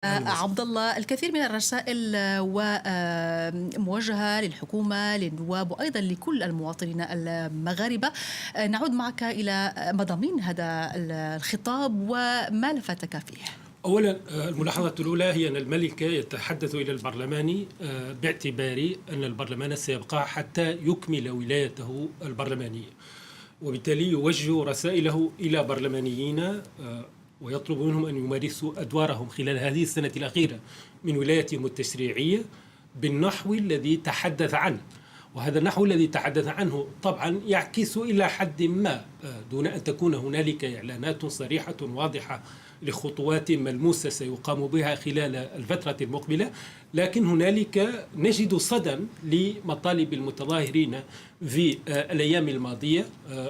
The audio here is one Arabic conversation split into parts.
عبد الله، الكثير من الرسائل وموجهة للحكومة للنواب وأيضا لكل المواطنين المغاربة. نعود معك إلى مضامين هذا الخطاب وما لفتك فيه. أولا، الملاحظة الأولى هي أن الملك يتحدث إلى البرلمان باعتبار أن البرلمان سيبقى حتى يكمل ولايته البرلمانية، وبالتالي يوجه رسائله إلى برلمانيين ويطلب منهم أن يمارسوا أدوارهم خلال هذه السنة الأخيرة من ولايتهم التشريعية بالنحو الذي تحدث عنه. وهذا النحو الذي تحدث عنه طبعا يعكس إلى حد ما، دون أن تكون هنالك إعلانات صريحة واضحة لخطوات ملموسة سيقام بها خلال الفترة المقبلة، لكن هنالك نجد صدى لمطالب المتظاهرين في الأيام الماضية،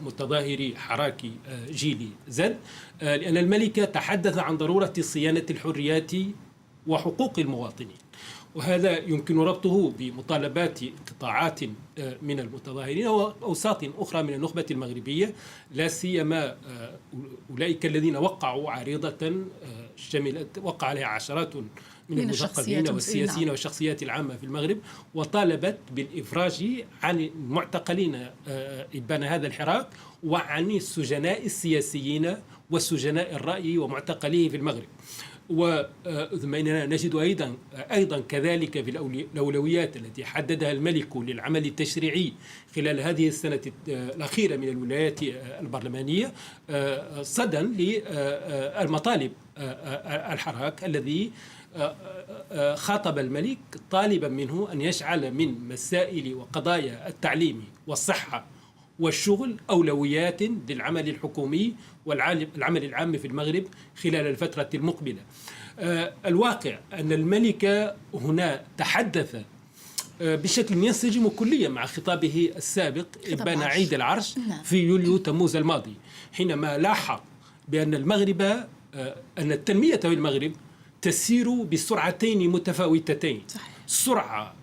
متظاهري حراك جيل زد، لأن الملك تحدث عن ضرورة صيانة الحريات وحقوق المواطنين، وهذا يمكن ربطه بمطالبات قطاعات من المتظاهرين وأوساط أخرى من النخبة المغربية، لا سيما أولئك الذين وقعوا عريضة وقع عليها عشرات من المثقفين والسياسيين والشخصيات العامة في المغرب، وطالبت بالإفراج عن المعتقلين إبان هذا الحراك وعن السجناء السياسيين والسجناء الرأي ومعتقليه في المغرب. وثم إننا نجد أيضا كذلك في الأولويات التي حددها الملك للعمل التشريعي خلال هذه السنة الأخيرة من الولايات البرلمانية صدى للمطالب الحراك الذي خاطب الملك طالبا منه أن يجعل من مسائل وقضايا التعليم والصحة والشغل أولويات للعمل الحكومي والعمل العام في المغرب خلال الفترة المقبلة. الواقع أن الملك هنا تحدث بشكل ينسجم كليا مع خطابه السابق إبان عيد العرش في يوليو تموز الماضي، حينما لاحظ بأن المغرب أن التنمية في المغرب تسير بسرعتين متفاوتتين. سرعة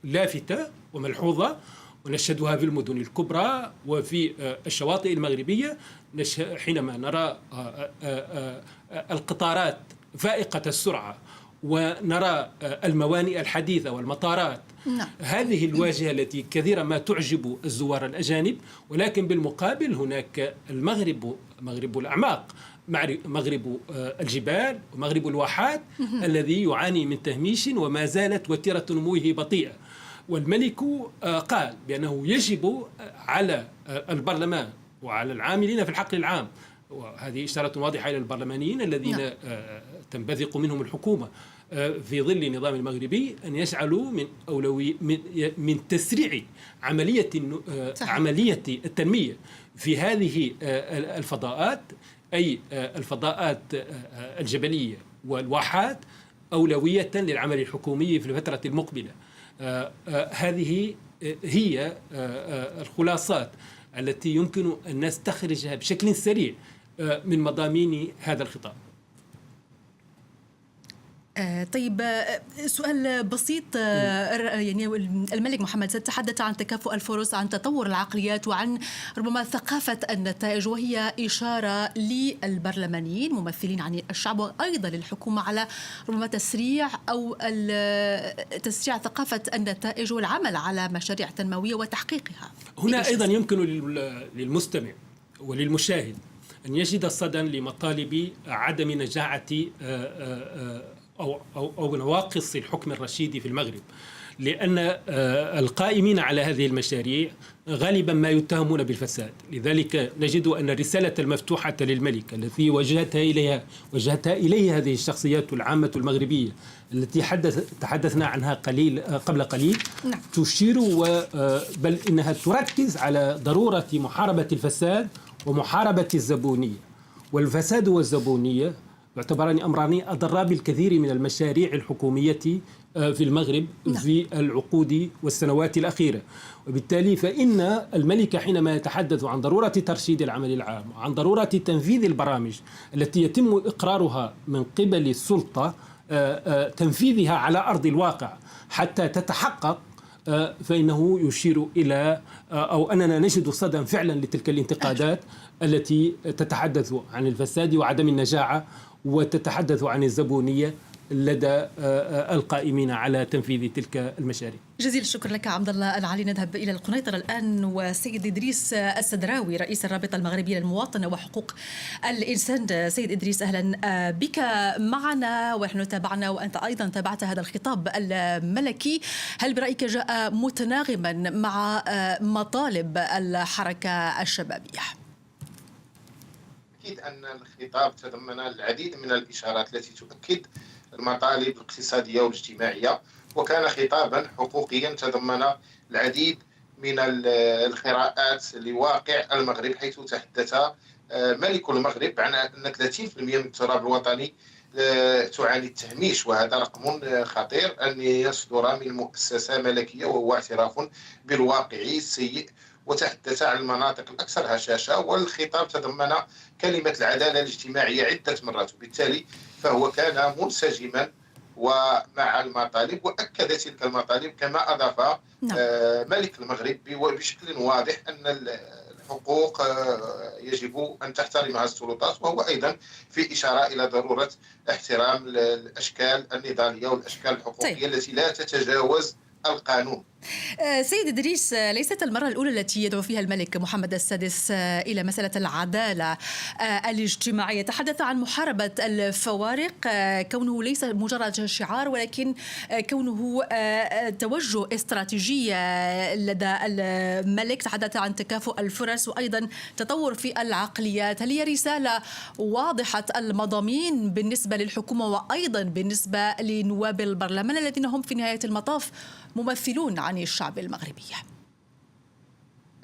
لافتة وملحوظة ونشهدها في المدن الكبرى وفي الشواطئ المغربية، حينما نرى القطارات فائقة السرعة ونرى الموانئ الحديثة والمطارات. هذه الواجهة التي كثيرا ما تعجب الزوار الأجانب، ولكن بالمقابل هناك مغرب الأعماق، مغرب الجبال ومغرب الواحات الذي يعاني من تهميش وما زالت وتيرة نموه بطيئة. والملك قال بأنه يجب على البرلمان وعلى العاملين في الحقل العام، وهذه إشارة واضحة إلى البرلمانيين الذين تنبثق منهم الحكومة في ظل النظام المغربي، أن يجعلوا من تسريع عملية التنمية في هذه الفضاءات، أي الفضاءات الجبلية والواحات، أولوية للعمل الحكومي في الفترة المقبلة. هذه هي الخلاصات التي يمكن أن نستخرجها بشكل سريع من مضامين هذا الخطاب. طيب، سؤال بسيط. يعني الملك محمد تحدث عن تكافؤ الفرص، عن تطور العقليات، وعن ربما ثقافة النتائج، وهي إشارة للبرلمانيين ممثلين عن الشعب وأيضا للحكومة على ربما تسريع ثقافة النتائج والعمل على مشاريع تنموية وتحقيقها. هنا أيضا يمكن للمستمع وللمشاهد أن يجد صدى لمطالب عدم نجاعة أو نواقص الحكم الرشيدي في المغرب، لأن القائمين على هذه المشاريع غالبا ما يتهمون بالفساد. لذلك نجد أن الرسالة المفتوحة للملك التي وجهتها إليه هذه الشخصيات العامة المغربية التي تحدثنا عنها قبل قليل تشير بل إنها تركز على ضرورة محاربة الفساد ومحاربة الزبونية. والفساد والزبونية يعتبران أمران أضرا بالكثير من المشاريع الحكومية في المغرب في العقود والسنوات الأخيرة. وبالتالي فإن الملك حينما يتحدث عن ضرورة ترشيد العمل العام وعن ضرورة تنفيذ البرامج التي يتم إقرارها من قبل السلطة، تنفيذها على أرض الواقع حتى تتحقق، فإنه يشير إلى أو أننا نجد صدى فعلا لتلك الانتقادات التي تتحدث عن الفساد وعدم النجاعة وتتحدث عن الزبونية لدى القائمين على تنفيذ تلك المشاريع. جزيل الشكر لك عبد الله العلي. نذهب إلى القنيطرة الآن وسيد إدريس السدراوي رئيس الرابطة المغربية للمواطنة وحقوق الإنسان. سيد إدريس أهلا بك معنا، ونحن تابعنا وأنت أيضا تابعت هذا الخطاب الملكي. هل برأيك جاء متناغما مع مطالب الحركة الشبابية؟ أكيد أن الخطاب تضمن العديد من الإشارات التي تؤكد المطالب الاقتصادية والاجتماعية، وكان خطابا حقوقيا تضمن العديد من القراءات لواقع المغرب، حيث تحدث ملك المغرب عن أن 30% من التراب الوطني تعاني التهميش، وهذا رقم خطير أن يصدر من مؤسسة ملكية، وهو اعتراف بالواقع السيء. وتحدث عن المناطق الأكثر هشاشة، والخطاب تضمن كلمة العدالة الاجتماعية عدة مرات، وبالتالي فهو كان منسجما ومع المطالب، وأكد تلك المطالب كما أضاف ملك المغرب بشكل واضح أن الحقوق يجب أن تحترمها السلطات، وهو أيضا في إشارة إلى ضرورة احترام الأشكال النضالية والأشكال الحقوقية التي لا تتجاوز القانون. سيد إدريس، ليست المرة الأولى التي يدعو فيها الملك محمد السادس إلى مسألة العدالة الاجتماعية. تحدث عن محاربة الفوارق، كونه ليس مجرد شعار ولكن كونه توجه استراتيجي لدى الملك. تحدث عن تكافؤ الفرص وأيضا تطور في العقليات. هل هي رسالة واضحة المضامين بالنسبة للحكومة وأيضا بالنسبة لنواب البرلمان الذين هم في نهاية المطاف ممثلون عن الشعب المغربي؟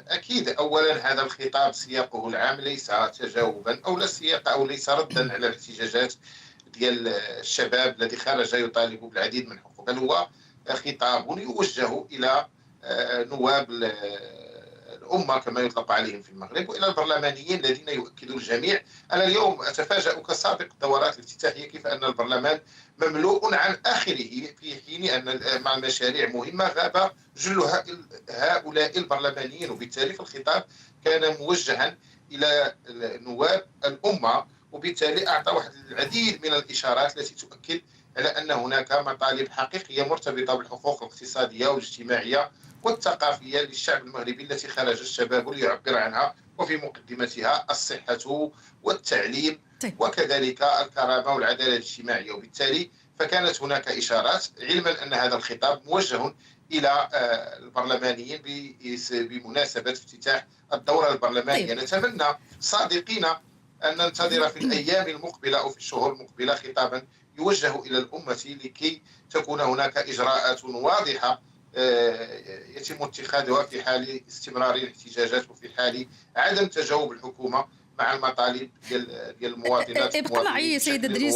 أكيد. أولا هذا الخطاب سياقه العام ليس تجاوبا أو لا سياق أو ليس ردا على الاحتجاجات ديال الشباب الذي خرج يطالب بالعديد من حقوق، بل هو خطاب يوجه إلى نواب الأمة كما يطلق عليهم في المغرب، وإلى البرلمانيين الذين يؤكدون الجميع. أنا اليوم أتفاجأ كسابق الدورات الافتتاحية كيف أن البرلمان مملوء عن آخره، في حين أن مع المشاريع مهمة غاب جل هؤلاء البرلمانيين، وبالتالي فالخطاب كان موجها إلى نواب الأمة، وبالتالي أعطى واحد العديد من الإشارات التي تؤكد على أن هناك مطالب حقيقية مرتبطة بالحقوق الاقتصادية والاجتماعية والثقافية للشعب المغربي التي خرج الشباب ليعبر عنها، وفي مقدمتها الصحة والتعليم وكذلك الكرامة والعدالة الاجتماعية. وبالتالي فكانت هناك إشارات، علما أن هذا الخطاب موجه إلى البرلمانيين بمناسبة افتتاح الدورة البرلمانية. نتمنى صادقين أن ننتظر في الأيام المقبلة أو في الشهور المقبلة خطابا يوجه إلى الأمة لكي تكون هناك إجراءات واضحة يتم اتخاذها في حال استمرار الاحتجاجات وفي حال عدم تجاوب الحكومة مع المطالب ديال المواطنات. ابقى معي سيد إدريس.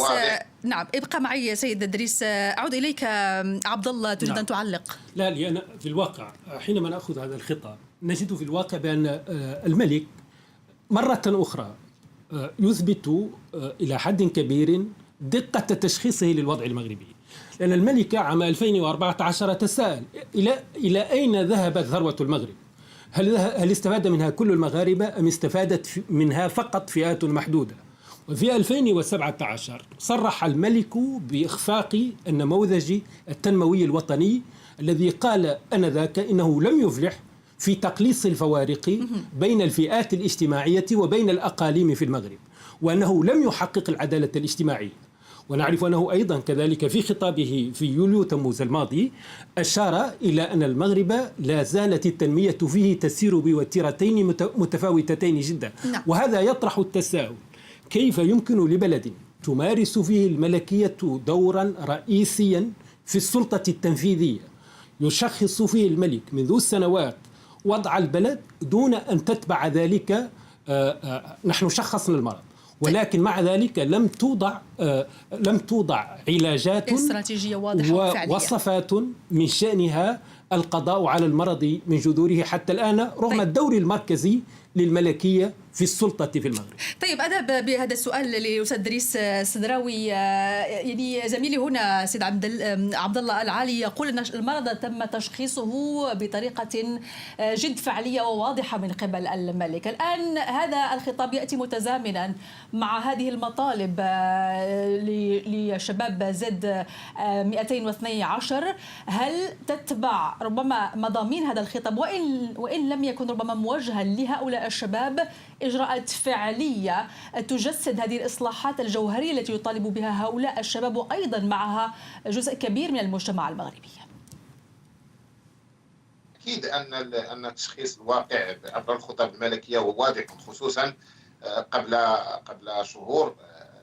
نعم، ابقى معي سيد إدريس. أعود إليك عبد الله، تريد أن تعلق؟ لا، لأن في الواقع حينما نأخذ هذا الخطاب نجد في الواقع بأن الملك مرة أخرى يثبت إلى حد كبير دقة تشخيصه للوضع المغربي، لأن الملك عام 2014 تساءل إلى أين ذهبت ثروة المغرب؟ هل استفاد منها كل المغاربة أم استفادت منها فقط فئات محدودة؟ وفي 2017 صرح الملك بإخفاق النموذج التنموي الوطني الذي قال آنذاك إنه لم يفلح في تقليص الفوارق بين الفئات الاجتماعية وبين الأقاليم في المغرب، وأنه لم يحقق العدالة الاجتماعية. ونعرف أنه أيضا كذلك في خطابه في يوليو تموز الماضي أشار إلى أن المغرب لا زالت التنمية فيه تسير بوتيرتين متفاوتتين جدا. وهذا يطرح التساؤل: كيف يمكن لبلد تمارس فيه الملكية دورا رئيسيا في السلطة التنفيذية يشخص فيه الملك منذ السنوات وضع البلد دون أن تتبع ذلك نحن شخصنا المرض، ولكن مع ذلك لم توضع علاجات استراتيجية واضحة ووصفات من شأنها القضاء على المرض من جذوره حتى الآن، رغم الدور المركزي للملكية في السلطة في المغرب. طيب أنا بهذا السؤال للأستاذ دريس السدراوي، يعني زميلي هنا سيد عبد الله العالي يقول أن المرض تم تشخيصه بطريقة جد فعلية وواضحة من قبل الملك. الآن هذا الخطاب يأتي متزامنا مع هذه المطالب لشباب زد 212. هل تتبع ربما مضامين هذا الخطاب وإن لم يكن ربما موجها لهؤلاء الشباب إجراءات فعلية تجسد هذه الإصلاحات الجوهرية التي يطالب بها هؤلاء الشباب وأيضا معها جزء كبير من المجتمع المغربي؟ أكيد أن تشخيص الواقع عبر الخطاب الملكية هو واضح، خصوصا قبل شهور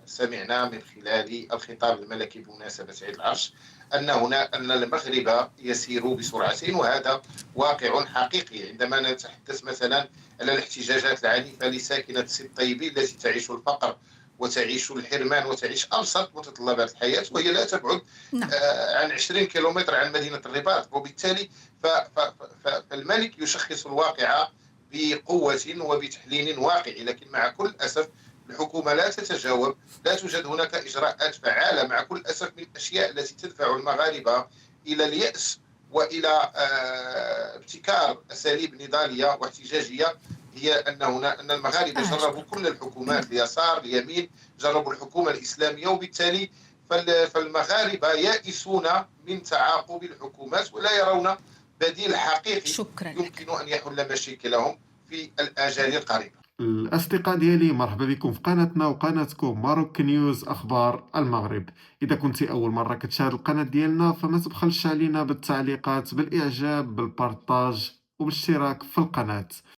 سمعنا من خلال الخطاب الملكي بمناسبة عيد العرش أن المغرب يسير بسرعة، وهذا واقع حقيقي. عندما نتحدث مثلا على الاحتجاجات العنيفة لساكنة سي الطيبين التي تعيش الفقر وتعيش الحرمان وتعيش أبسط متطلبات الحياة، وهي لا تبعد عن 20 كيلومتر عن مدينة الرباط. وبالتالي فالملك يشخص الواقع بقوة وبتحليل واقعي، لكن مع كل أسف الحكومة لا تتجاوب، لا توجد هناك إجراءات فعالة، مع كل أسف من الأشياء التي تدفع المغاربة إلى اليأس وإلى ابتكار أساليب نضالية واحتجاجية هي أن المغاربة جربوا كل الحكومات، اليسار اليمين، جربوا الحكومة الإسلامية، وبالتالي فالمغاربة يائسون من تعاقب الحكومات ولا يرون بديل حقيقي يمكن أن يحل مشاكلهم في الآجال القريبة. الأصدقاء ديالي، مرحبا بكم في قناتنا وقناتكم ماروك نيوز أخبار المغرب. إذا كنتي أول مرة كتشاهد القناة ديالنا فما تبخلش علينا بالتعليقات، بالإعجاب، بالبارطاج وبالاشتراك في القناة.